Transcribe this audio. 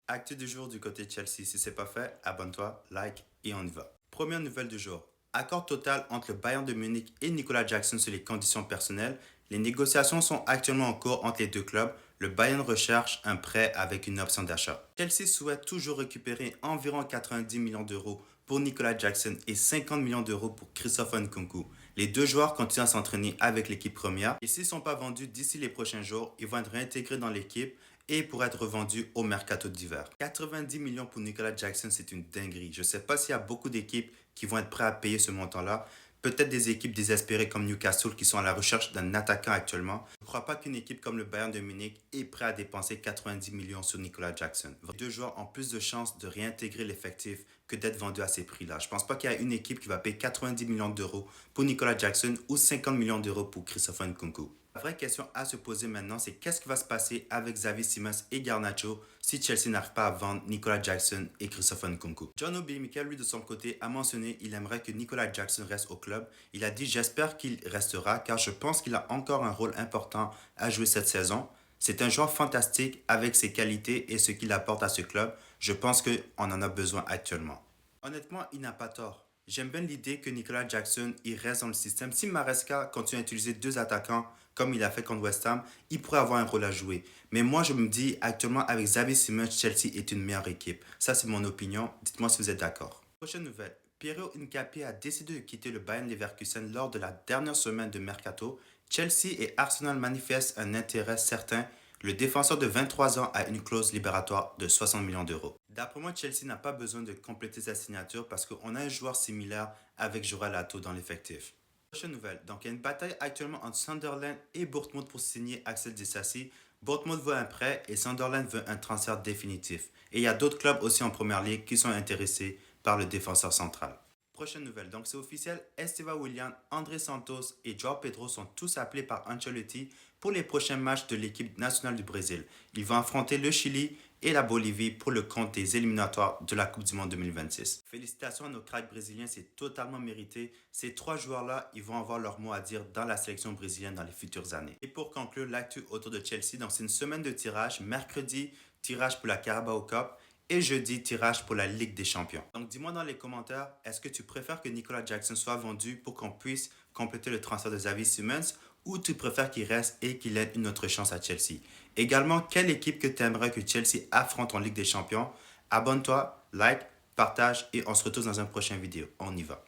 Actu du jour du côté de Chelsea. Si c'est pas fait, abonne-toi, like et on y va. Première nouvelle du jour. Accord total entre le Bayern de Munich et Nicolas Jackson sur les conditions personnelles. Les négociations sont actuellement en cours entre les deux clubs. Le Bayern recherche un prêt avec une option d'achat. Chelsea souhaite toujours récupérer environ 90 millions d'euros pour Nicolas Jackson et 50 millions d'euros pour Christophe Nkunku. Les deux joueurs continuent à s'entraîner avec l'équipe première et s'ils ne sont pas vendus d'ici les prochains jours, ils vont être réintégrés dans l'équipe et pour être revendus au mercato d'hiver. 90 millions pour Nicolas Jackson, c'est une dinguerie. Je ne sais pas s'il y a beaucoup d'équipes qui vont être prêtes à payer ce montant-là. Peut-être des équipes désespérées comme Newcastle qui sont à la recherche d'un attaquant actuellement. Je ne crois pas qu'une équipe comme le Bayern de Munich est prête à dépenser 90 millions sur Nicolas Jackson. Les deux joueurs ont plus de chances de réintégrer l'effectif que d'être vendus à ces prix-là. Je ne pense pas qu'il y a une équipe qui va payer 90 millions d'euros pour Nicolas Jackson ou 50 millions d'euros pour Christophe Nkunku. La vraie question à se poser maintenant, c'est qu'est-ce qui va se passer avec Xavi Simons et Garnacho si Chelsea n'arrive pas à vendre Nicolas Jackson et Christophe Nkunku. John Obi Mikel, lui, de son côté, a mentionné qu'il aimerait que Nicolas Jackson reste au club. Il a dit « J'espère qu'il restera car je pense qu'il a encore un rôle important à jouer cette saison. C'est un joueur fantastique avec ses qualités et ce qu'il apporte à ce club. Je pense qu'on en a besoin actuellement. » Honnêtement, il n'a pas tort. J'aime bien l'idée que Nicolas Jackson il reste dans le système. Si Maresca continue à utiliser deux attaquants comme il a fait contre West Ham, il pourrait avoir un rôle à jouer. Mais moi, je me dis actuellement avec Xavi Simons, Chelsea est une meilleure équipe. Ça, c'est mon opinion. Dites-moi si vous êtes d'accord. Prochaine nouvelle. Piero Hincapié a décidé de quitter le Bayern Leverkusen lors de la dernière semaine de mercato. Chelsea et Arsenal manifestent un intérêt certain. Le défenseur de 23 ans a une clause libératoire de 60 millions d'euros. D'après moi, Chelsea n'a pas besoin de compléter sa signature parce qu'on a un joueur similaire avec Joral Lato dans l'effectif. Prochaine nouvelle. Donc, il y a une bataille actuellement entre Sunderland et Bournemouth pour signer Axel Disasi. Bournemouth veut un prêt et Sunderland veut un transfert définitif. Et il y a d'autres clubs aussi en première ligue qui sont intéressés par le défenseur central. Prochaine nouvelle, donc c'est officiel, Esteva Willian, André Santos et João Pedro sont tous appelés par Ancelotti pour les prochains matchs de l'équipe nationale du Brésil. Ils vont affronter le Chili et la Bolivie pour le compte des éliminatoires de la Coupe du Monde 2026. Félicitations à nos cracks brésiliens, c'est totalement mérité. Ces trois joueurs-là, ils vont avoir leur mot à dire dans la sélection brésilienne dans les futures années. Et pour conclure l'actu autour de Chelsea, donc c'est une semaine de tirage. Mercredi, tirage pour la Carabao Cup. Et jeudi, tirage pour la Ligue des Champions. Donc dis-moi dans les commentaires, est-ce que tu préfères que Nicolas Jackson soit vendu pour qu'on puisse compléter le transfert de Xavi Simons ou tu préfères qu'il reste et qu'il ait une autre chance à Chelsea? Également, quelle équipe que tu aimerais que Chelsea affronte en Ligue des Champions? Abonne-toi, like, partage et on se retrouve dans une prochaine vidéo. On y va.